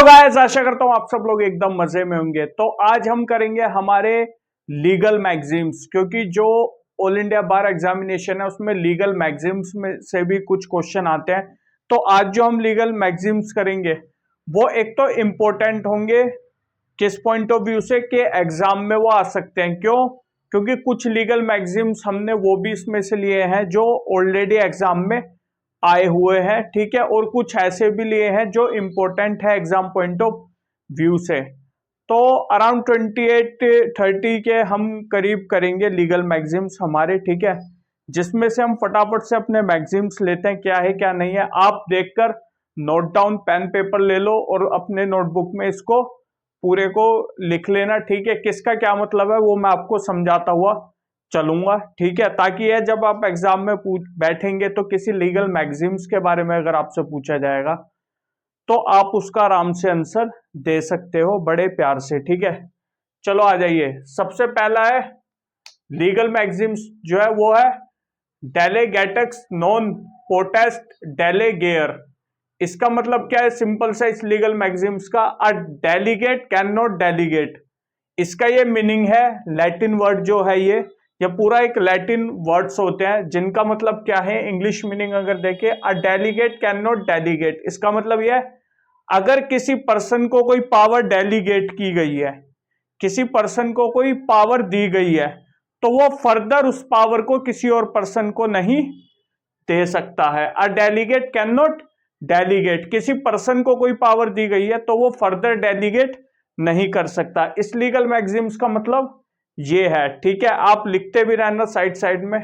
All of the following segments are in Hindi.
हेलो गाइस, आशा करता हूं आप सब लोग एकदम मजे में होंगे। तो आज हम करेंगे हमारे लीगल मैगजीम्स, क्योंकि जो ऑल इंडिया बार एग्जामिनेशन है उसमें लीगल मैगजीम्स में से भी कुछ क्वेश्चन आते हैं। तो आज जो हम लीगल मैगजीम्स करेंगे वो एक तो इम्पोर्टेंट होंगे किस पॉइंट ऑफ व्यू से कि एग्जाम में वो आ सकते हैं। क्यों? क्योंकि कुछ लीगल मैगजीम्स हमने वो भी इसमें से लिए हैं जो ऑलरेडी एग्जाम में आए हुए हैं, ठीक है, और कुछ ऐसे भी लिए हैं जो इंपॉर्टेंट है एग्जाम पॉइंट ऑफ व्यू से। तो अराउंड 28-30 के हम करीब करेंगे लीगल मैगजीम्स हमारे, ठीक है, जिसमें से हम फटाफट से अपने मैगजीम्स लेते हैं, क्या है क्या नहीं है। आप देखकर नोट डाउन, पेन पेपर ले लो और अपने नोटबुक में इसको पूरे को लिख लेना, ठीक है। किसका क्या मतलब है वो मैं आपको समझाता हुआ चलूंगा, ठीक है, ताकि ये जब आप एग्जाम में बैठेंगे तो किसी लीगल मैगजीम्स के बारे में अगर आपसे पूछा जाएगा तो आप उसका आराम से आंसर दे सकते हो बड़े प्यार से, ठीक है। चलो आ जाइए। सबसे पहला है लीगल मैगजीम्स जो है वो है डेलेगेटक्स नॉन पोटेस्ट डेलेगेयर। इसका मतलब क्या है? सिंपल सा इस लीगल मैगजीम्स का, अ डेलीगेट कैन नॉट डेलीगेट। इसका ये मीनिंग है, लैटिन वर्ड जो है ये पूरा एक लैटिन वर्ड्स होते हैं जिनका मतलब क्या है, इंग्लिश मीनिंग अगर देखें, अ डेलीगेट कैन नॉट डेलीगेट। इसका मतलब यह है अगर किसी पर्सन को कोई पावर डेलीगेट की गई है, किसी पर्सन को कोई पावर दी गई है, तो वो फर्दर उस पावर को किसी और पर्सन को नहीं दे सकता है। अ डेलीगेट कैन नॉट डेलीगेट, किसी पर्सन को कोई पावर दी गई है तो वो फर्दर डेलीगेट नहीं कर सकता। इस लीगल मैगजीम्स का मतलब ये है, ठीक है। आप लिखते भी रहना साइड साइड में।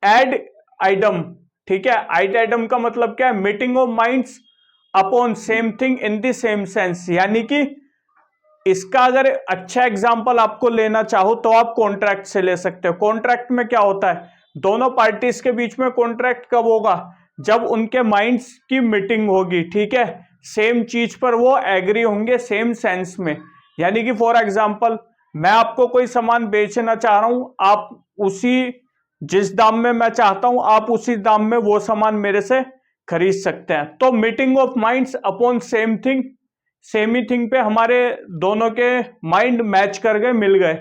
एड आइडम, ठीक है, आइड आइडम का मतलब क्या है? Meeting of minds upon same thing in the same sense. यानी कि इसका अगर अच्छा एग्जांपल आपको लेना चाहो तो आप कॉन्ट्रैक्ट से ले सकते हो। कॉन्ट्रैक्ट में क्या होता है? दोनों पार्टीज के बीच में कॉन्ट्रैक्ट कब होगा? जब उनके माइंड्स की मीटिंग होगी, ठीक है, सेम चीज पर वो एग्री होंगे सेम सेंस में। यानी कि फॉर एग्जांपल मैं आपको कोई सामान बेचना चाह रहा हूं, आप उसी जिस दाम में मैं चाहता हूं आप उसी दाम में वो सामान मेरे से खरीद सकते हैं। तो meeting of minds upon same thing, same he thing पे हमारे दोनों के माइंड मैच कर गए, मिल गए।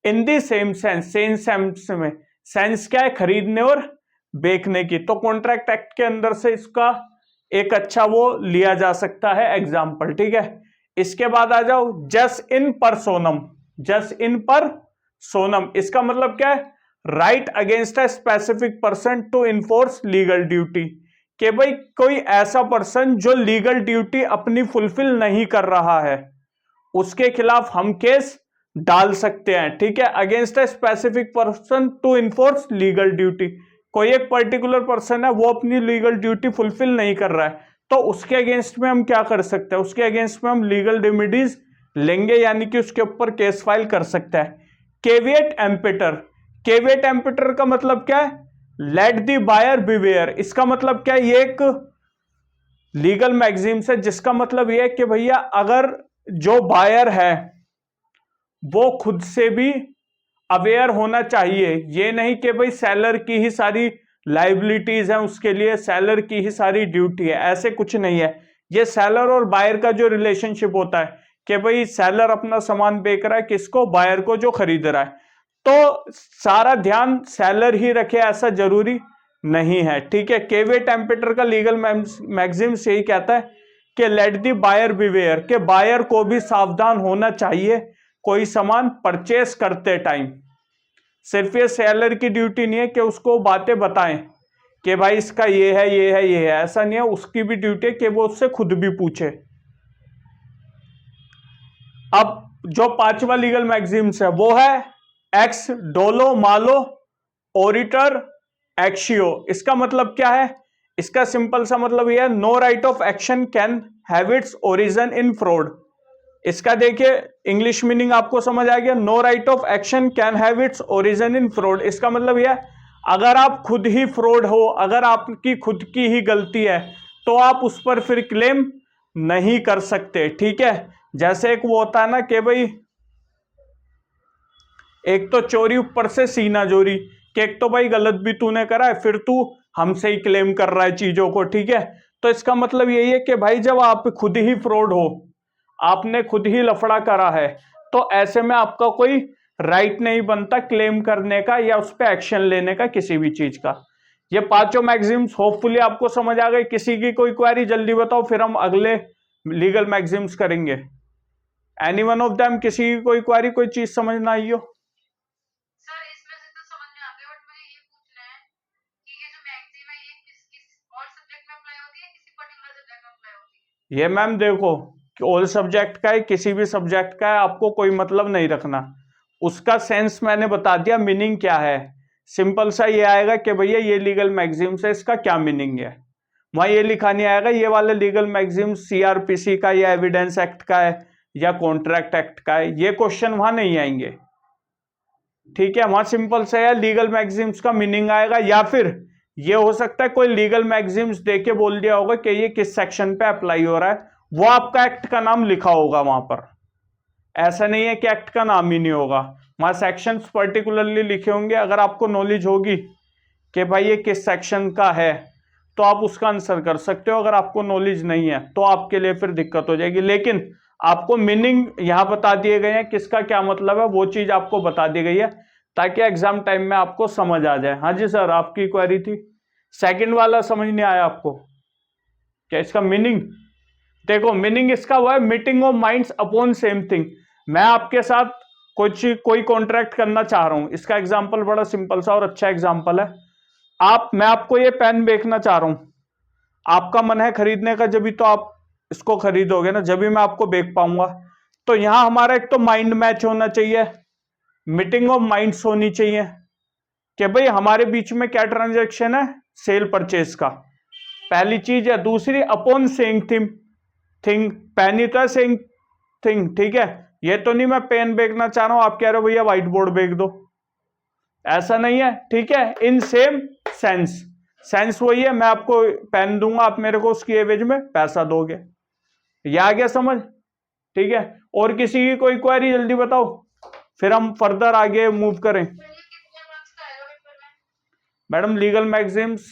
In the same sense, same sense में सेंस क्या है? खरीदने और बेचने की। तो कॉन्ट्रैक्ट एक्ट के अंदर से इसका एक अच्छा वो लिया जा सकता है एग्जाम्पल, ठीक है। इसके बाद आ जाओ जस इन परसोनम। जस इन परसोनम इसका मतलब क्या है? Right against a specific person to enforce legal duty. कि भाई कोई ऐसा पर्सन जो लीगल ड्यूटी अपनी फुलफिल नहीं कर रहा है उसके खिलाफ हम केस डाल सकते हैं, ठीक है। Against a specific person to enforce legal duty, कोई एक पर्टिकुलर पर्सन है वो अपनी लीगल ड्यूटी फुलफिल नहीं कर रहा है तो उसके अगेंस्ट में हम क्या कर सकते हैं? उसके अगेंस्ट में हम लीगल रेमेडीज लेंगे, यानी कि उसके ऊपर केस फाइल कर सकते हैं। केविएट एम्पिटर, केविएट एम्पिटर का मतलब क्या है? Let the buyer beware. इसका मतलब क्या है? ये एक लीगल मैगजीम्स है जिसका मतलब यह है कि भैया अगर जो बायर है वो खुद से भी अवेयर होना चाहिए। ये नहीं कि भाई सेलर की ही सारी लाइबिलिटीज हैं, उसके लिए सेलर की ही सारी ड्यूटी है, ऐसे कुछ नहीं है। ये सेलर और बायर का जो रिलेशनशिप होता है कि भाई सेलर अपना सामान बेच रहा है किसको? बायर को, जो खरीद रहा है। तो सारा ध्यान सेलर ही रखे ऐसा जरूरी नहीं है, ठीक है। केविएट एम्पिटर का लीगल मैगजीम्स यही कहता है कि लेट दी बायर बिवेयर, के बायर को भी सावधान होना चाहिए कोई सामान परचेस करते टाइम। सिर्फ ये सेलर की ड्यूटी नहीं है कि उसको बातें बताएं कि भाई इसका ये है ये है ये है, ऐसा नहीं है। उसकी भी ड्यूटी है कि वो उससे खुद भी पूछे। अब जो पांचवा लीगल मैगजीम्स है वो है एक्स डोलो मालो ओरिटर एक्शियो। इसका मतलब क्या है? इसका सिंपल सा मतलब यह है, no right of action can have its origin in fraud. इसका देखिए इंग्लिश मीनिंग आपको समझ आ गया। No right of action can have its origin in fraud. इसका मतलब यह है अगर आप खुद ही फ्रॉड हो, अगर आपकी खुद की ही गलती है तो आप उस पर फिर क्लेम नहीं कर सकते, ठीक है। जैसे एक वो होता है ना कि भाई एक तो चोरी ऊपर से सीना चोरी, कि एक तो भाई गलत भी तूने करा है फिर तू हमसे ही क्लेम कर रहा है चीजों को, ठीक है। तो इसका मतलब यही है कि भाई जब आप खुद ही फ्रॉड हो, आपने खुद ही लफड़ा करा है, तो ऐसे में आपका कोई राइट नहीं बनता क्लेम करने का या उस पर एक्शन लेने का किसी भी चीज का। ये पांचों मैक्सिम्स होपफुली आपको समझ आ गई। किसी की कोई क्वेरी जल्दी बताओ, फिर हम अगले लीगल मैक्सिम्स करेंगे। एनी वन ऑफ देम, किसी की कोई क्वेरी, कोई चीज समझ ना आई हो? सर इसमें से तो समझ में आ गया, बट मुझे ये पूछना है कि ये जो मैक्सिम है ये किस किस और सब्जेक्ट में अप्लाई होती है, किसी पर्टिकुलर सब्जेक्ट में अप्लाई होती है? ये मैम देखो, ऑल सब्जेक्ट का है, किसी भी सब्जेक्ट का है, आपको कोई मतलब नहीं रखना। उसका सेंस मैंने बता दिया, मीनिंग क्या है। सिंपल सा ये आएगा कि भैया ये लीगल मैक्सिम्स है, इसका क्या मीनिंग है। वहां ये लिखा नहीं आएगा ये वाले लीगल मैक्सिम्स सीआरपीसी का या एविडेंस एक्ट का है या कॉन्ट्रैक्ट एक्ट का है, ये क्वेश्चन वहां नहीं आएंगे। ठीक है, वहां सिंपल से है लीगल मैक्सिम्स का मीनिंग आएगा, या फिर ये हो सकता है कोई लीगल मैक्सिम्स देके बोल दिया होगा कि ये किस सेक्शन पे अप्लाई हो रहा है, वो आपका एक्ट का नाम लिखा होगा वहां पर। ऐसा नहीं है कि एक्ट का नाम ही नहीं होगा, वहां सेक्शंस पर्टिकुलरली लिखे होंगे। अगर आपको नॉलेज होगी कि भाई ये किस सेक्शन का है तो आप उसका आंसर कर सकते हो। अगर आपको नॉलेज नहीं है तो आपके लिए फिर दिक्कत हो जाएगी। लेकिन आपको मीनिंग यहां बता दिए गए हैं, किसका क्या मतलब है वो चीज आपको बता दी गई है, ताकि एग्जाम टाइम में आपको समझ आ जाए। हाँ जी सर, आपकी क्वेरी थी। सेकंड वाला समझ नहीं आया आपको क्या इसका मीनिंग? देखो मीनिंग इसका वो है meeting of minds upon same thing. मैं आपके साथ कोई कॉन्ट्रैक्ट करना चाह रहा हूं। इसका एग्जांपल बड़ा सिंपल सा और अच्छा एग्जांपल है। मैं आपको ये पेन बेचना चाह रहा हूं, आपका मन है खरीदने का, जब भी तो आप इसको खरीदोगे ना, जब भी मैं आपको बेच पाऊंगा। तो यहां हमारा एक तो माइंड मैच होना चाहिए, मीटिंग ऑफ माइंड्स होनी चाहिए कि भाई हमारे बीच में क्या ट्रांजैक्शन है, सेल परचेज का, पहली चीज है। दूसरी अपॉन सेइंग थिंग, पेन ही तो है सेइंग थिंग, ठीक है। ये तो नहीं मैं पेन बेचना चाह रहा हूं, आप कह रहे हो भैया व्हाइट बोर्ड बेच दो, ऐसा नहीं है, ठीक है। इन सेम सेंस वही है, मैं आपको पेन दूंगा, आप मेरे को उसकी एवज में पैसा दोगे। ये आ गया समझ, ठीक है। और किसी की कोई क्वेरी जल्दी बताओ, फिर हम फर्दर आगे मूव करें। सर ये कितने मार्क्स का आएगा पेपर में? मैडम लीगल मैगजीन्स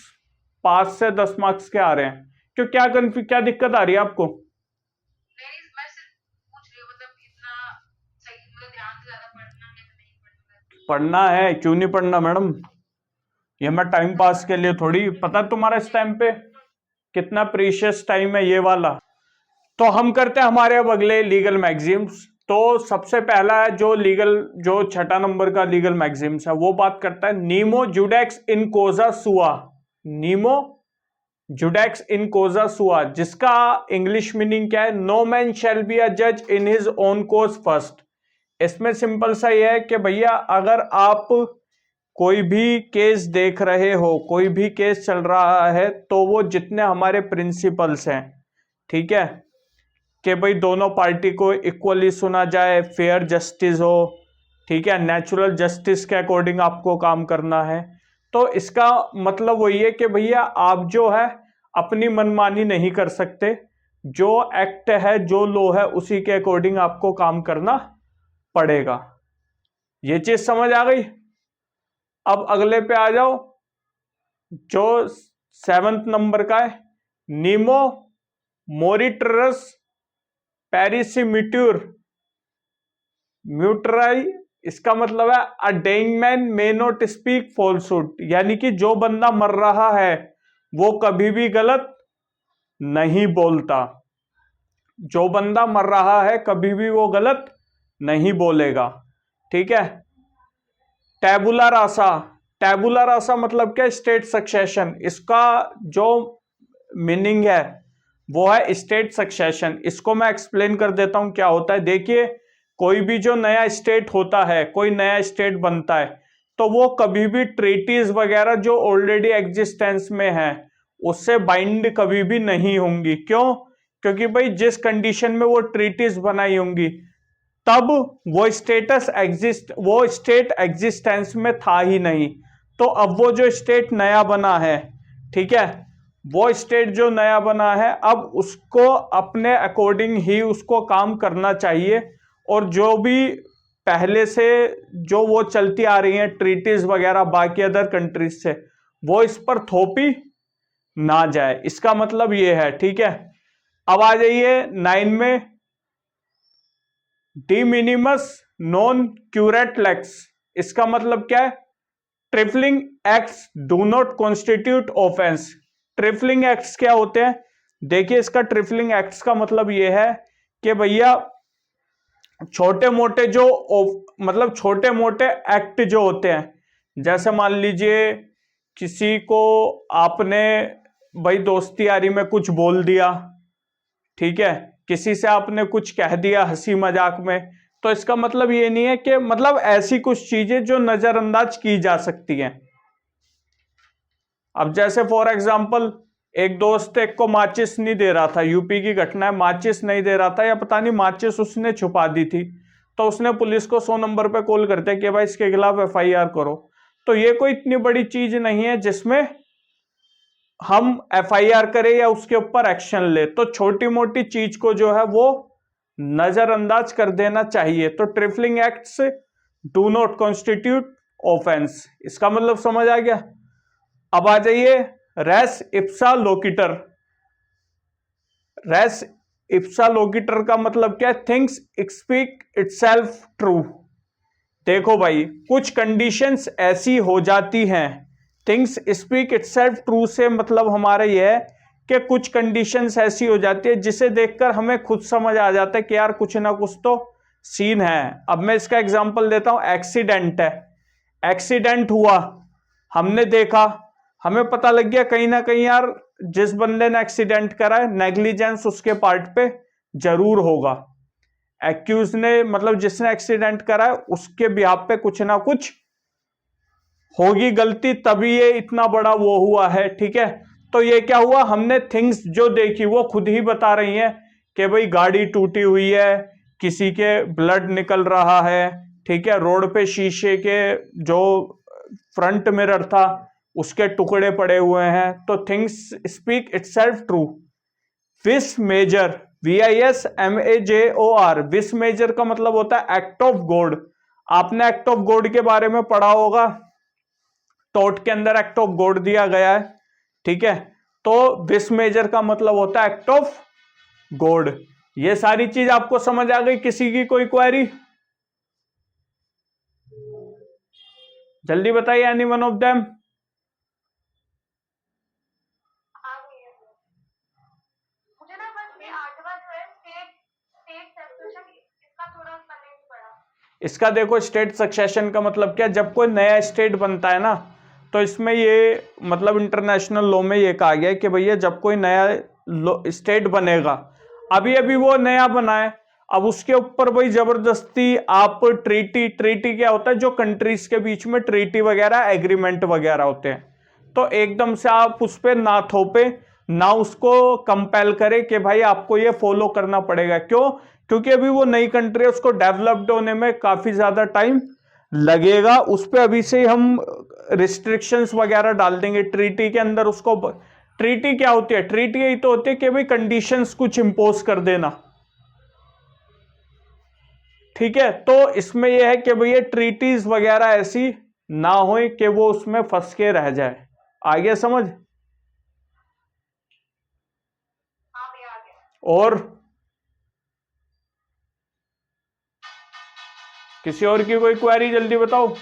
5 से 10 मार्क्स के आ रहे हैं। क्यों, क्या दिक्कत आ रही है आपको? नहीं मैं सिर्फ पूछ रही हूँ, मतलब इतना सही, मतलब ध्यान से ज्यादा पढ़ना है कि नहीं पढ़ना? पढ़ना है, क्यों नहीं पढ़ना मैडम। ये मैं टाइम पास के लिए थोड़ी, पता तुम्हारा इस टाइम पे कितना प्रीशियस टाइम है ये वाला। तो हम करते हैं हमारे अब अगले लीगल मैगजीम्स। तो सबसे पहला है जो छठा नंबर का लीगल मैगजीम्स है, वो बात करता है नीमो जुडेक्स इन कोजा सुआ। नीमो जुडेक्स इन कोजा सुआ, जिसका इंग्लिश मीनिंग क्या है, no man shall be a जज in his own cause first. इसमें सिंपल सा यह है कि भैया अगर आप कोई भी केस देख रहे हो, कोई भी केस चल रहा है, तो वो जितने हमारे प्रिंसिपल्स हैं, ठीक है, कि भाई दोनों पार्टी को इक्वली सुना जाए, फेयर जस्टिस हो, ठीक है, नेचुरल जस्टिस के अकॉर्डिंग आपको काम करना है। तो इसका मतलब वही है कि भैया आप जो है अपनी मनमानी नहीं कर सकते, जो एक्ट है, जो लॉ है, उसी के अकॉर्डिंग आपको काम करना पड़ेगा। ये चीज समझ आ गई? अब अगले पे आ जाओ, जो 7th नंबर का है, नीमो मोरिटरस पेरिसिम्यूटर म्यूटराई। इसका मतलब है a dying man may not speak falsehood, यानी कि जो बंदा मर रहा है वो कभी भी गलत नहीं बोलता। जो बंदा मर रहा है कभी भी वो गलत नहीं बोलेगा, ठीक है। टैबुला रासा, टैबुला रासा मतलब क्या, स्टेट सक्सेशन। इसका जो मीनिंग है वो है स्टेट सक्सेशन। इसको मैं एक्सप्लेन कर देता हूं क्या होता है। देखिए, कोई भी जो नया स्टेट होता है, कोई नया स्टेट बनता है, तो वो कभी भी ट्रीटीज वगैरह जो ऑलरेडी एग्जिस्टेंस में है उससे बाइंड कभी भी नहीं होंगी। क्यों? क्योंकि भाई जिस कंडीशन में वो ट्रीटीज बनाई होंगी तब वो स्टेट एग्जिस्टेंस में था ही नहीं। तो अब वो जो स्टेट नया बना है, ठीक है, वो स्टेट जो नया बना है अब उसको अपने अकॉर्डिंग ही उसको काम करना चाहिए। और जो भी पहले से जो वो चलती आ रही हैं ट्रीटीज वगैरह बाकी अदर कंट्रीज से, वो इस पर थोपी ना जाए, इसका मतलब ये है। ठीक है, अब आ जाइए 9 में, de minimis non curat lex, इसका मतलब क्या है? Trifling acts do not constitute offence. Trifling acts क्या होते हैं? देखिए, इसका ट्रिफलिंग एक्ट्स का मतलब यह है कि भैया छोटे मोटे जो मतलब छोटे मोटे एक्ट जो होते हैं, जैसे मान लीजिए किसी को आपने भाई दोस्ती यारी में कुछ बोल दिया, ठीक है, किसी से आपने कुछ कह दिया हंसी मजाक में, तो इसका मतलब ये नहीं है कि मतलब ऐसी कुछ चीजें जो नजरअंदाज की जा सकती हैं। अब जैसे फॉर एग्जांपल एक दोस्त एक को माचिस नहीं दे रहा था, यूपी की घटना है, माचिस नहीं दे रहा था या पता नहीं माचिस उसने छुपा दी थी, तो उसने पुलिस को 100 नंबर पे कॉल करते कि भाई इसके खिलाफ एफआईआर करो। तो ये कोई इतनी बड़ी चीज नहीं है जिसमें हम एफआईआर करें या उसके ऊपर एक्शन ले, तो छोटी मोटी चीज को जो है वो नजरअंदाज कर देना चाहिए। तो trifling acts do not constitute offence, इसका मतलब समझ आ गया। अब आ जाइए रेस इप्सा लोकिटर। रेस इप्सा लोकिटर का मतलब क्या है? Things speak itself true. देखो भाई, कुछ कंडीशंस ऐसी हो जाती हैं, थिंग्स स्पीक इटसेल्फ ट्रू से मतलब हमारा यह है कि कुछ कंडीशंस ऐसी हो जाती है जिसे देखकर हमें खुद समझ आ जाता है कि यार कुछ ना कुछ तो सीन है। अब मैं इसका एग्जांपल देता हूं, एक्सीडेंट है, एक्सीडेंट हुआ, हमने देखा, हमें पता लग गया कहीं ना कहीं यार जिस बंदे ने एक्सीडेंट करा है नेग्लिजेंस उसके पार्ट पे जरूर होगा। एक्यूज ने मतलब जिसने एक्सीडेंट करा है उसके बिहाफ पे कुछ ना कुछ होगी गलती, तभी ये इतना बड़ा वो हुआ है। ठीक है, तो ये क्या हुआ, हमने थिंग्स जो देखी वो खुद ही बता रही हैं कि भाई गाड़ी टूटी हुई है, किसी के ब्लड निकल रहा है, ठीक है, रोड पे शीशे के जो फ्रंट मिरर था उसके टुकड़े पड़े हुए हैं, तो थिंग्स स्पीक इटसेल्फ ट्रू। विस मेजर, VISMAJOR, विस मेजर का मतलब होता है एक्ट ऑफ गॉड। आपने एक्ट ऑफ गॉड के बारे में पढ़ा होगा, टोट के अंदर एक्ट ऑफ गॉड दिया गया है। ठीक है, तो विस मेजर का मतलब होता है एक्ट ऑफ गॉड। ये सारी चीज आपको समझ आ गई? किसी की कोई क्वेरी जल्दी बताइए, एनी वन ऑफ देम। आ गई है सर। मुझे ना बस ये 8वां जो है स्टेट स्टेट सेपरेशन, इसका थोड़ा करने नहीं पड़ा। इसका देखो, स्टेट सक्सेशन का मतलब क्या, जब कोई नया स्टेट बनता है ना, तो इसमें ये मतलब इंटरनेशनल लॉ में ये कहा गया है कि भैया जब कोई नया स्टेट बनेगा, अभी अभी वो नया बना है, अब उसके ऊपर भाई जबरदस्ती आप ट्रीटी, ट्रीटी क्या होता है, जो कंट्रीज के बीच में ट्रीटी वगैरह एग्रीमेंट वगैरह होते हैं, तो एकदम से आप उस पर ना थोपे, ना उसको कंपेल करे कि भाई आपको ये फॉलो करना पड़ेगा। क्यों? क्योंकि अभी वो नई कंट्री है, उसको डेवलप्ड होने में काफी ज्यादा टाइम लगेगा, उस पर अभी से हम रिस्ट्रिक्शंस वगैरह डाल देंगे ट्रीटी के अंदर उसको। ट्रीटी क्या होती है? ट्रीटी यही तो होती है कि भाई कंडीशंस कुछ इंपोज कर देना। ठीक है, तो इसमें यह है कि भैया ट्रीटीज वगैरह ऐसी ना हो कि वो उसमें फंस के रह जाए। आ गया समझ? हाँ भैया आ गया। और किसी और की कोई क्वेरी जल्दी बताओ। 11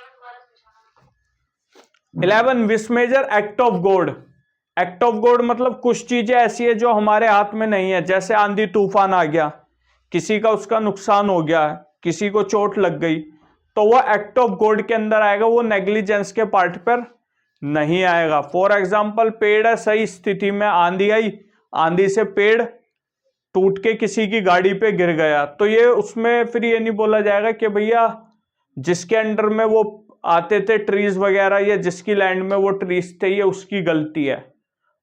दोबारा पूछना। 11 vis major act of God. Act of God मतलब कुछ चीजें ऐसी है जो हमारे हाथ में नहीं है, जैसे आंधी तूफान आ गया, किसी का उसका नुकसान हो गया, किसी को चोट लग गई, तो वो एक्ट ऑफ गॉड के अंदर आएगा, वो नेग्लिजेंस के पार्ट पर नहीं आएगा। फॉर एग्जाम्पल पेड़ है, सही स्थिति में आंधी आई, आंधी से पेड़ टूट के किसी की गाड़ी पे गिर गया, तो ये उसमें फिर ये नहीं बोला जाएगा कि भैया जिसके अंडर में वो आते थे ट्रीज वगैरह या जिसकी लैंड में वो ट्रीज थे ये उसकी गलती है।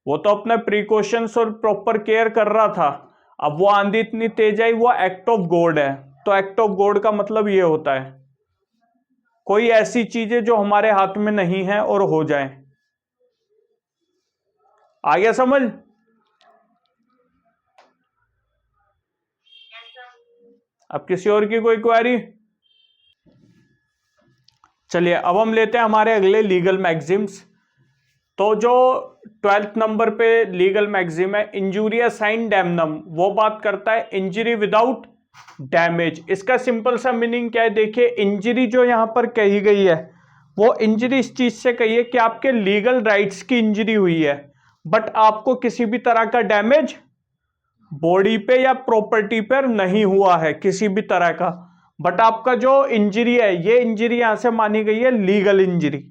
वो तो अपने प्रिकॉशंस और प्रॉपर केयर कर रहा था, अब वो आंधी इतनी तेज आई, वो एक्ट ऑफ गॉड है। तो एक्ट ऑफ गॉड का मतलब ये होता है कोई ऐसी चीजें जो हमारे हाथ में नहीं है और हो जाए। आ गया समझ? अब किसी और की कोई क्वेरी? चलिए अब हम लेते हैं हमारे अगले लीगल मैगजिम्स। तो जो 12th नंबर पे लीगल मैगजिम है इंजूरिया साइन डैमनम, वो बात करता है इंजरी विदाउट डैमेज। इसका सिंपल सा मीनिंग क्या है, देखिए इंजरी जो यहां पर कही गई है वो इंजरी इस चीज से कही है कि आपके लीगल राइट्स की इंजरी हुई है, बट आपको किसी भी तरह का डैमेज बॉडी पे या प्रॉपर्टी पर नहीं हुआ है किसी भी तरह का। बट आपका जो इंजरी है ये इंजरी यहां से मानी गई है लीगल इंजरी,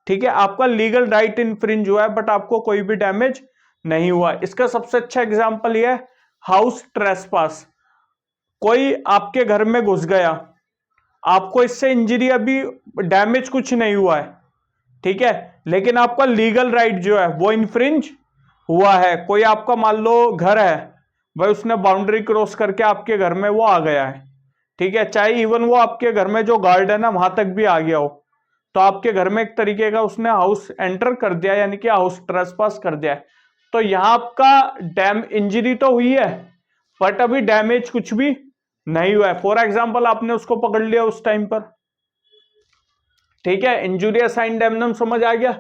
ठीक है। आपका लीगल राइट इन्फ्रिंज हुआ है बट आपको कोई भी डैमेज नहीं हुआ। इसका सबसे अच्छा एग्जांपल ये है हाउस ट्रेसपास। कोई आपके घर में घुस गया, आपको इससे इंजरी अभी डैमेज कुछ नहीं हुआ है, ठीक है, लेकिन आपका लीगल राइट जो है वो इन्फ्रिंज हुआ है। कोई आपका मान लो घर है भाई, उसने बाउंड्री क्रॉस करके आपके घर में वो आ गया है, ठीक है, चाहे इवन वो आपके घर में जो गार्ड है ना वहां तक भी आ गया हो, तो आपके घर में एक तरीके का उसने हाउस एंटर कर दिया, यानी कि हाउस ट्रेसपास कर दिया है। तो यहां आपका इंजरी तो हुई है बट अभी डैमेज कुछ भी नहीं हुआ है। फॉर एग्जाम्पल आपने उसको पकड़ लिया उस टाइम पर, ठीक है, इंजूरिया साइन डैमनम समझ आ गया।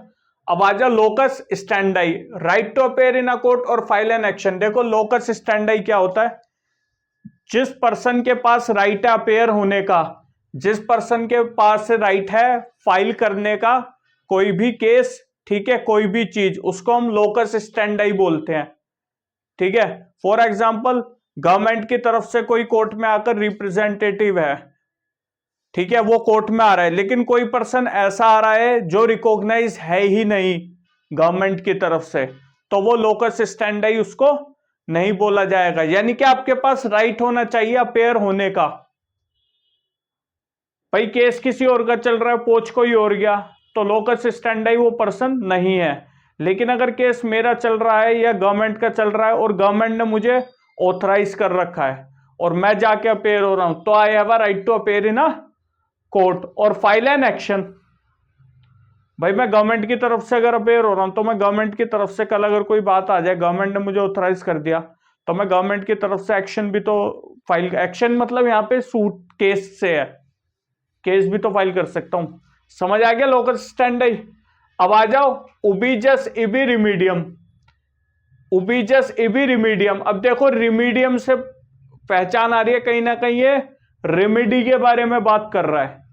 अब आ जाओ locus standi, right to appear in a court और फाइल एन एक्शन। देखो लोकस स्टैंडाई क्या होता है, जिस पर्सन के पास राइट है अपेयर होने का, जिस पर्सन के पास राइट है फाइल करने का कोई भी केस, ठीक है, कोई भी चीज, उसको हम लोकस स्टैंडाई बोलते हैं, ठीक है। फॉर एग्जाम्पल गवर्नमेंट की तरफ से कोई कोर्ट में आकर रिप्रेजेंटेटिव है, ठीक है, वो कोर्ट में आ रहा है, लेकिन कोई पर्सन ऐसा आ रहा है जो रिकॉग्नाइज है ही नहीं गवर्नमेंट की तरफ से, तो वो लोकस स्टैंडाई उसको नहीं बोला जाएगा। यानी कि आपके पास राइट होना चाहिए अपेयर होने का। भाई केस किसी और का चल रहा है, पोच कोई और गया, तो लोकस स्टैंडाई वो पर्सन नहीं है। लेकिन अगर केस मेरा चल रहा है या गवर्नमेंट का चल रहा है और गवर्नमेंट ने मुझे ऑथराइज कर रखा है और मैं जाके अपेयर हो रहा हूं, तो I have a right to appear in a court और फाइल एन एक्शन। भाई मैं गवर्नमेंट की तरफ से अगर अपेयर हो रहा हूं तो मैं गवर्नमेंट की तरफ से कल अगर कोई बात आ जाए, गवर्नमेंट ने मुझे ऑथराइज कर दिया, तो मैं गवर्नमेंट की तरफ से एक्शन भी तो फाइल, एक्शन मतलब यहाँ पे सूट केस से है, केस भी तो फाइल कर सकता हूं। समझ आ गया लोकस स्टैंडाई। अब आ जाओ उबिजस इबी रिमीडियम। उबिजस इबी रिमीडियम, अब देखो रिमीडियम से पहचान आ रही है कहीं ना कहीं ये रेमेडी के बारे में बात कर रहा है।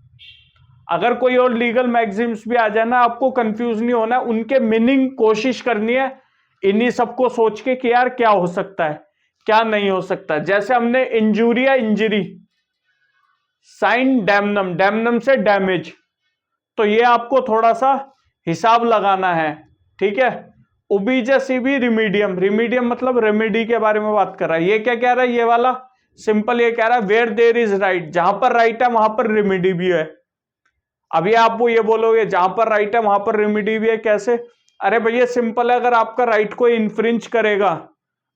अगर कोई और लीगल मैगजीम्स भी आ जाए ना, आपको कंफ्यूज नहीं होना, उनके मीनिंग कोशिश करनी है इन्हीं सबको सोच के कि यार क्या हो सकता है क्या नहीं हो सकता। जैसे हमने injuria injury, sine damnum, damnum से डैमेज, तो ये आपको थोड़ा सा हिसाब लगाना है, ठीक है। उबिजस इबी रिमीडियम, रिमीडियम मतलब रेमेडी के बारे में बात कर रहा है। ये क्या कह रहा है, ये वाला सिंपल ये कह रहा है वेयर देयर इज राइट, जहां पर राइट है वहां पर रेमेडी भी है। अभी आप वो ये बोलोगे जहां पर राइट है वहां पर रेमेडी भी है, कैसे? अरे भैया सिंपल है, अगर आपका राइट कोई इन्फ्रिंज करेगा,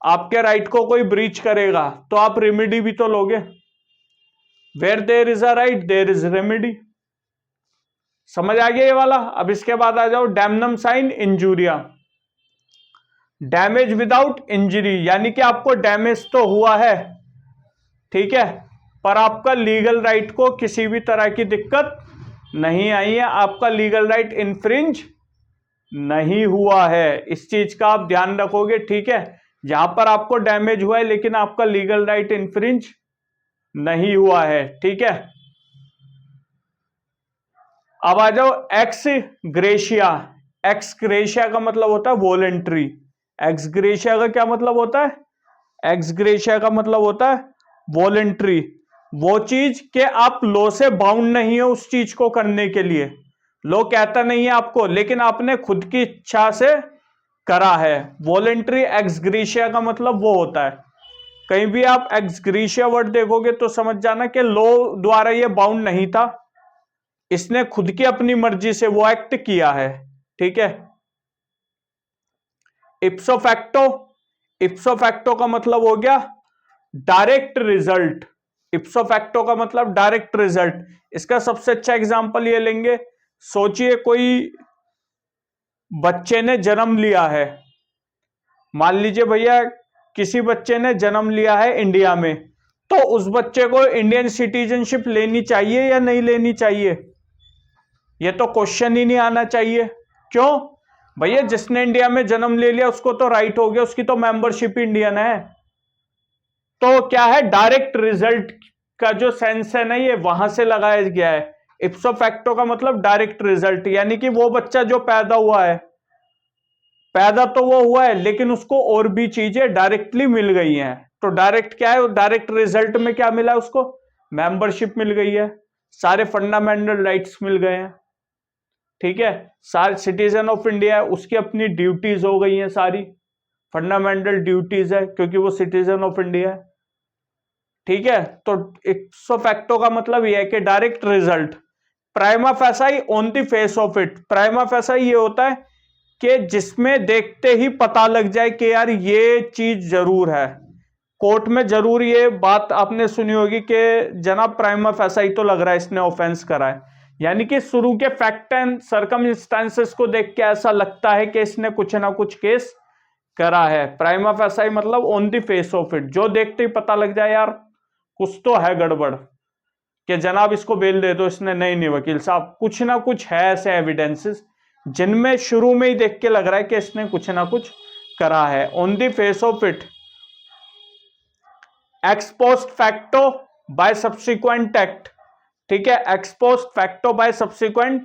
आपके राइट को कोई ब्रीच करेगा, तो आप रेमेडी भी तो लोगे। Where there is a right there is remedy. समझ आ गया ये वाला। अब इसके बाद आ जाओ damnum sine injuria, damage without injury, यानी कि आपको डैमेज तो हुआ है, ठीक है, पर आपका लीगल राइट को किसी भी तरह की दिक्कत नहीं आई है, आपका लीगल राइट इन्फ्रिंज नहीं हुआ है। इस चीज का आप ध्यान रखोगे, ठीक है। यहां पर आपको डैमेज हुआ है लेकिन आपका लीगल राइट इन्फ्रिंज नहीं हुआ है, ठीक है। अब आ जाओ एक्स ग्रेशिया। एक्स ग्रेशिया का मतलब होता है वॉलेंट्री। एक्स ग्रेशिया का क्या मतलब होता है? एक्स ग्रेशिया का मतलब होता है वॉलेंट्री, वो चीज के आप लॉ से बाउंड नहीं हो उस चीज को करने के लिए, लॉ कहता नहीं है आपको, लेकिन आपने खुद की इच्छा से करा है। वॉलेंट्री एक्स ग्रेशिया का मतलब वो होता है। कहीं भी आप एक्स ग्रेशिया वर्ड देखोगे तो समझ जाना कि लॉ द्वारा ये बाउंड नहीं था, इसने खुद की अपनी मर्जी से वो एक्ट किया है, ठीक है। इप्सो फैक्टो, इप्सो फैक्टो का मतलब हो गया डायरेक्ट रिजल्ट। इप्सो फैक्टो का मतलब डायरेक्ट रिजल्ट। इसका सबसे अच्छा एग्जांपल ये लेंगे, सोचिए कोई बच्चे ने जन्म लिया है, मान लीजिए भैया किसी बच्चे ने जन्म लिया है इंडिया में, तो उस बच्चे को इंडियन सिटीजनशिप लेनी चाहिए या नहीं लेनी चाहिए? ये तो क्वेश्चन ही नहीं आना चाहिए। क्यों भैया, जिसने इंडिया में जन्म ले लिया उसको तो राइट हो गया, उसकी तो मेंबरशिप इंडियन है। तो क्या है, डायरेक्ट रिजल्ट का जो सेंस है ना, ये वहां से लगाया गया है। इप्सो फैक्टो का मतलब डायरेक्ट रिजल्ट, यानी कि वो बच्चा जो पैदा हुआ है, पैदा तो वो हुआ है लेकिन उसको और भी चीजें डायरेक्टली मिल गई हैं। तो डायरेक्ट क्या है, डायरेक्ट रिजल्ट में क्या मिला उसको, मेंबरशिप मिल गई है, सारे फंडामेंटल राइट्स मिल गए हैं। ठीक है, सारे सिटीजन ऑफ इंडिया है, उसकी अपनी ड्यूटीज हो गई हैं, सारी फंडामेंटल ड्यूटीज है क्योंकि वो सिटीजन ऑफ इंडिया है। ठीक है, तो इप्सो फैक्टो का मतलब यह है कि direct result, prima facie on the face of it. Prima facie ये होता है कि जिसमें देखते ही पता लग जाए कि यार ये चीज जरूर है। कोर्ट में जरूर ये बात आपने सुनी होगी कि जनाब प्राइमा फेसाई तो लग रहा है इसने ऑफेंस करा है, यानी कि शुरू के फैक्ट एंड सर्कमस्टांसेस को देख के ऐसा लगता है कि इसने कुछ ना कुछ केस करा है। प्राइमा फेसाई मतलब on the face of it, जो देखते ही पता लग जाए यार कुछ तो है गड़बड़, कि जनाब इसको बेल दे दो, इसने नहीं वकील साहब, कुछ ना कुछ है ऐसे एविडेंसेस जिनमें शुरू में ही देख के लग रहा है कि इसने कुछ ना कुछ करा है। On the face of it, ex post facto by subsequent act. ठीक है, ex post facto by subsequent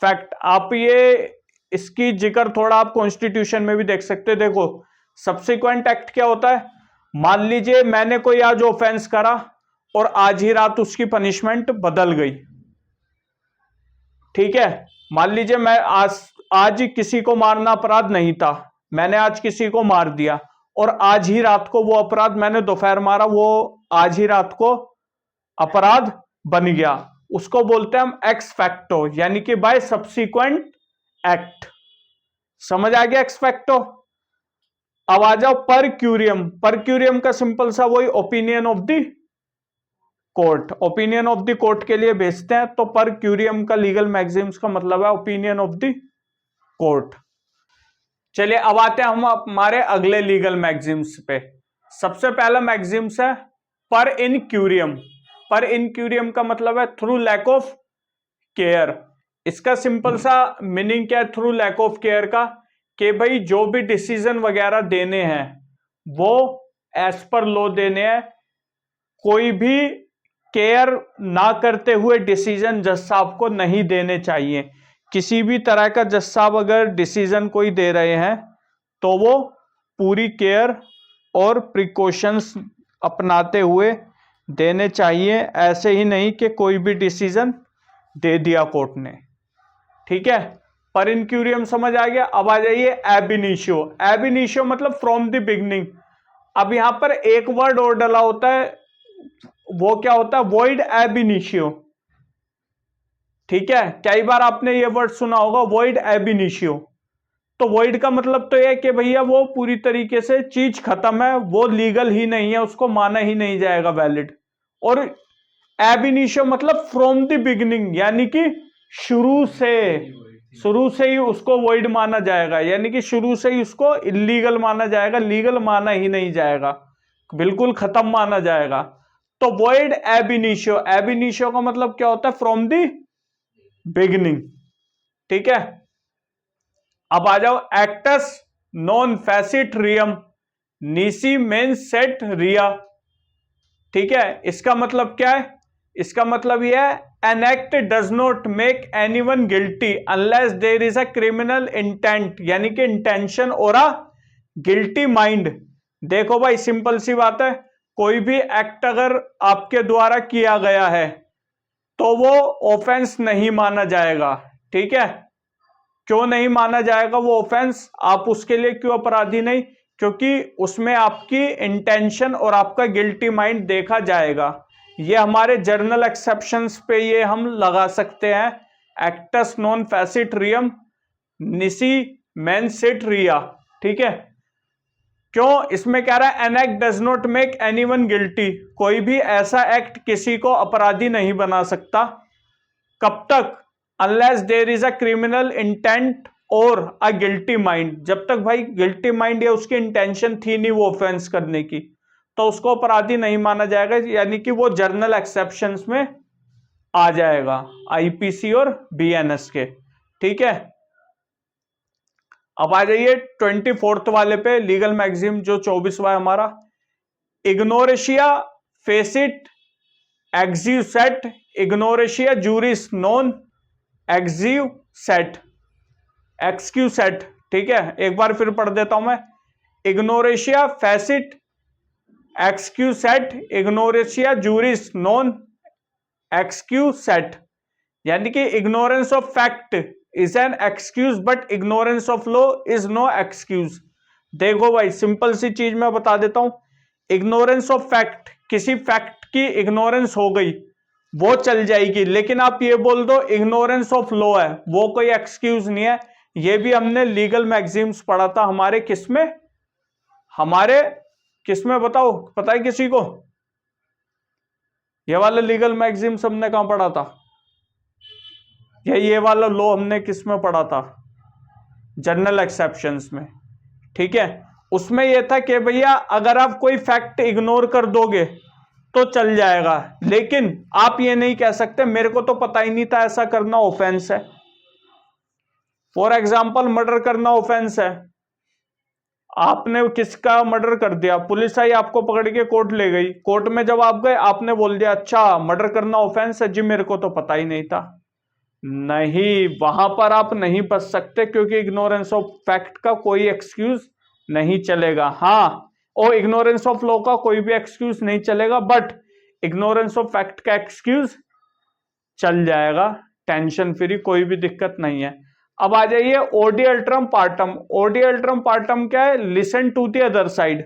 fact, आप ये इसकी जिक्र थोड़ा आप कॉन्स्टिट्यूशन में भी देख सकते हो। देखो सब्सिक्वेंट एक्ट क्या होता है, मान लीजिए मैंने कोई आज ऑफेंस करा और आज ही रात उसकी पनिशमेंट बदल गई। ठीक है, मान लीजिए मैं आज किसी को मारना अपराध नहीं था, मैंने आज किसी को मार दिया और आज ही रात को वो अपराध, मैंने दोपहर मारा, वो आज ही रात को अपराध बन गया, उसको बोलते हैं हम एक्स फैक्टो, यानी कि बाय सब्सिक्वेंट एक्ट। समझ आ गया एक्स फैक्टो। अब आ जाओ पर क्यूरियम। पर क्यूरियम का सिंपल सा वही opinion of the court, opinion of the court के लिए भेजते हैं, तो पर क्यूरियम का लीगल मैक्सिम्स का मतलब है ओपिनियन ऑफ द कोर्ट। चलिए अब आते हैं हम हमारे अगले लीगल मैक्सिम्स पे। सबसे पहला मैक्सिम्स है पर इन क्यूरियम। पर इन क्यूरियम का मतलब है थ्रू लैक ऑफ केयर। इसका सिंपल सा मीनिंग क्या है थ्रू लैक ऑफ केयर का, कि भाई जो भी डिसीजन वगैरह देने हैं वो एज पर लॉ देने हैं, कोई भी केयर ना करते हुए डिसीजन जज साहब को नहीं देने चाहिए। किसी भी तरह का जज साहब अगर डिसीजन कोई दे रहे हैं तो वो पूरी केयर और प्रिकॉशंस अपनाते हुए देने चाहिए, ऐसे ही नहीं कि कोई भी डिसीजन दे दिया कोर्ट ने। ठीक है, पर इन क्यूरियम समझ आ गया। अब आ जाइए एब इनिशियो। एब इनिशियो मतलब फ्रॉम द बिगनिंग। अब यहां पर एक वर्ड और डला होता है, वो क्या होता है, वॉइड एब इनिशियो। ठीक है, कई बार आपने ये वर्ड सुना होगा वॉइड एब इनिशियो। तो वॉइड का मतलब तो यह कि भैया वो पूरी तरीके से चीज खत्म है, वो लीगल ही नहीं है, उसको माना ही नहीं जाएगा वैलिड। और एब इनिशियो मतलब फ्रॉम द बिगिनिंग, यानी कि शुरू से ही उसको वॉइड माना जाएगा, यानी कि शुरू से ही उसको इलीगल माना जाएगा, लीगल माना ही नहीं जाएगा, बिल्कुल खत्म माना जाएगा। तो वॉइड एब इनिशियो, एब इनिशियो का मतलब क्या होता है, फ्रॉम द बिगिनिंग। ठीक है, अब आ जाओ एक्टस नॉन फैसिट रियम नीसी मेन सेट रिया। ठीक है, इसका मतलब क्या है, इसका मतलब यह है an act does not make anyone guilty unless there is a criminal intent, यानी कि इंटेंशन और अ गिल्टी माइंड। देखो भाई सिंपल सी बात है, कोई भी एक्ट अगर आपके द्वारा किया गया है तो वो ऑफेंस नहीं माना जाएगा। ठीक है, क्यों नहीं माना जाएगा वो ऑफेंस, आप उसके लिए क्यों अपराधी नहीं, क्योंकि उसमें आपकी इंटेंशन और आपका गिल्टी माइंड देखा जाएगा। ये हमारे जर्नल एक्सेप्शंस पे ये हम लगा सकते हैं, एक्टस नॉन फैसिट रियम निसी मेन सिट रिया। ठीक है, क्यों, इसमें कह रहा है an act does not make anyone guilty, कोई भी ऐसा एक्ट किसी को अपराधी नहीं बना सकता। कब तक, unless there is a criminal intent और अ गिल्टी माइंड, जब तक भाई गिल्टी माइंड या उसकी इंटेंशन थी नहीं वो ऑफेंस करने की, तो उसको अपराधी नहीं माना जाएगा, यानी कि वो जर्नल एक्सेप्शंस में आ जाएगा। आईपीसी और बीएनएस के। ठीक है, अब आ जाइए 24th वाले पे, लीगल मैक्सिम जो 24वां है हमारा। इग्नोरेशिया फेसिट एक्सिव सेट, इग्नोरेशिया जूरिस नॉन एक्सिव सेट, एक्सक्यू सेट। ठीक है, एक बार फिर पढ़ देता हूं मैं। इग्नोरेशिया फेसिट एक्सक्यू सेट, इग्नोरेशिया जूरिस नॉन एक्सक्यू सेट, यानी कि ignorance of fact is an excuse but ignorance of law is no excuse. देखो भाई, सिंपल सी चीज मैं बता देता हूं। इग्नोरेंस ऑफ फैक्ट, किसी फैक्ट की इग्नोरेंस हो गई वो चल जाएगी, लेकिन आप ये बोल दो इग्नोरेंस ऑफ लॉ है, वो कोई एक्सक्यूज नहीं है। ये भी हमने लीगल मैक्सिम्स पढ़ा था हमारे किसमें, हमारे किसमें बताओ, पता है किसी को? ये वाला लीगल मैक्सिम्स हमने कहां पढ़ा था? ये वाला लॉ हमने किसमें पढ़ा था? जनरल एक्सेप्शंस में। ठीक है, उसमें यह था कि भैया अगर आप कोई फैक्ट इग्नोर कर दोगे तो चल जाएगा, लेकिन आप ये नहीं कह सकते मेरे को तो पता ही नहीं था ऐसा करना ऑफेंस है। फॉर एग्जाम्पल, मर्डर करना ऑफेंस है। आपने किसका मर्डर कर दिया, पुलिस आई आपको पकड़ के कोर्ट ले गई, कोर्ट में जब आप गए आपने बोल दिया अच्छा मर्डर करना ऑफेंस है जी, मेरे को तो पता ही नहीं था। नहीं, वहां पर आप नहीं बच सकते, क्योंकि इग्नोरेंस ऑफ फैक्ट का कोई एक्सक्यूज नहीं चलेगा। हाँ, और इग्नोरेंस ऑफ लॉ का कोई भी एक्सक्यूज नहीं चलेगा, बट इग्नोरेंस ऑफ फैक्ट का एक्सक्यूज चल जाएगा, टेंशन फ्री, कोई भी दिक्कत नहीं है। अब आ जाइए audi alteram partem. Audi alteram partem क्या है? Listen to the other side.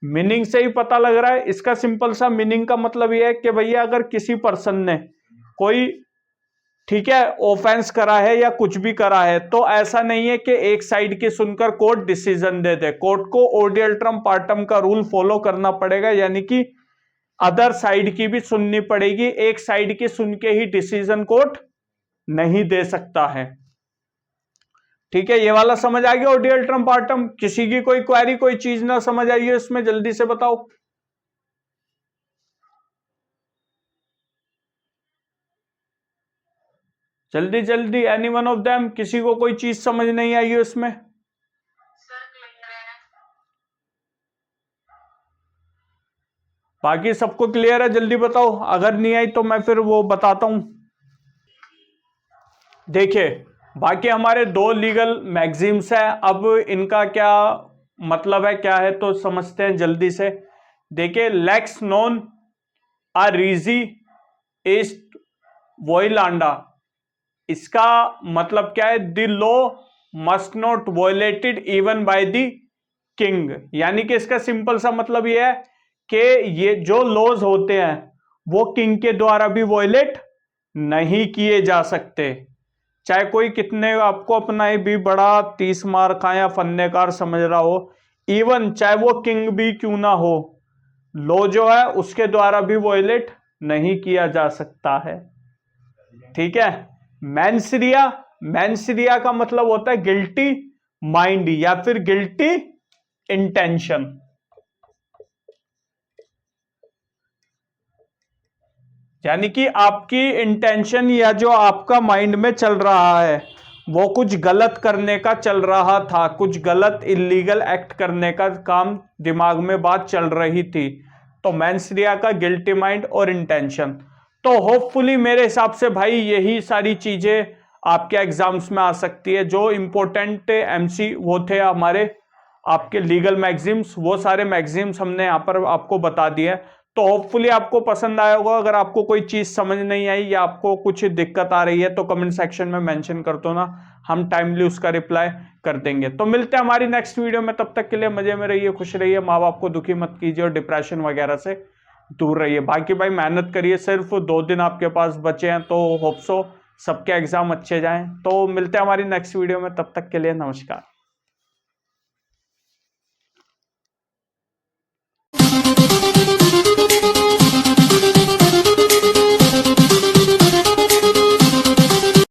Meaning से ही पता लग रहा है, इसका सिंपल सा मीनिंग का मतलब यह है कि भैया अगर किसी पर्सन ने कोई, ठीक है, ऑफेंस करा है या कुछ भी करा है, तो ऐसा नहीं है कि एक साइड की सुनकर कोर्ट डिसीजन दे दे। कोर्ट को ओडी अल्ट्रम पार्टम का रूल फॉलो करना पड़ेगा, यानी कि अदर साइड की भी सुननी पड़ेगी। एक साइड की सुन के ही डिसीजन कोर्ट नहीं दे सकता है। ठीक है, ये वाला समझ आ गया ओडी अल्ट्रम पार्टम? किसी की कोई क्वेरी, कोई चीज ना समझ आई है इसमें, जल्दी से बताओ। जल्दी जल्दी, एनी वन ऑफ देम, किसी को कोई चीज समझ नहीं आई है इसमें? सर क्लियर है। बाकी सबको क्लियर है? जल्दी बताओ, अगर नहीं आई तो मैं फिर वो बताता हूं। देखिए, बाकी हमारे दो लीगल मैगजीम्स हैं, अब इनका क्या मतलब है, क्या है, तो समझते हैं जल्दी से। देखिए, लेक्स नॉन आ रीजी ईस्ट वोइलांडा, इसका मतलब क्या है? The law must not violated even by the king, यानी कि इसका सिंपल सा मतलब यह है कि ये जो लॉज होते हैं वो किंग के द्वारा भी वायलेट नहीं किए जा सकते, चाहे कोई कितने आपको अपना ही भी बड़ा 30 मार का या फन्नेकार समझ रहा हो, इवन चाहे वो किंग भी क्यों ना हो, लॉ जो है उसके द्वारा भी वायलेट नहीं किया जा सकता है। ठीक है, मैंसरिया, मैंसरिया का मतलब होता है गिल्टी माइंड या फिर गिल्टी इंटेंशन, यानी कि आपकी इंटेंशन या जो आपका माइंड में चल रहा है वो कुछ गलत करने का चल रहा था, कुछ गलत इलीगल एक्ट करने का काम दिमाग में बात चल रही थी, तो मैंसरिया का गिल्टी माइंड और इंटेंशन। तो होपफुली मेरे हिसाब से भाई यही सारी चीजें आपके एग्जाम्स में आ सकती है। जो इंपॉर्टेंट एमसी वो थे हमारे आपके लीगल मैगजीम्स, वो सारे मैगजीम्स हमने यहाँ पर आपको बता दिए। तो होपफुली आपको पसंद आया होगा। अगर आपको कोई चीज समझ नहीं आई या आपको कुछ दिक्कत आ रही है तो कमेंट सेक्शन में मेंशन कर दो ना, हम टाइमली उसका रिप्लाई कर देंगे। तो मिलते हैं हमारी नेक्स्ट वीडियो में, तब तक के लिए मजे में रहिए, खुश रहिए, माँ बाप को दुखी मत कीजिए और डिप्रेशन वगैरह से दूर रहिए। बाकी भाई मेहनत करिए, सिर्फ 2 दिन आपके पास बचे हैं, तो होप सो सबके एग्जाम अच्छे जाएं। तो मिलते हैं हमारी नेक्स्ट वीडियो में, तब तक के लिए नमस्कार।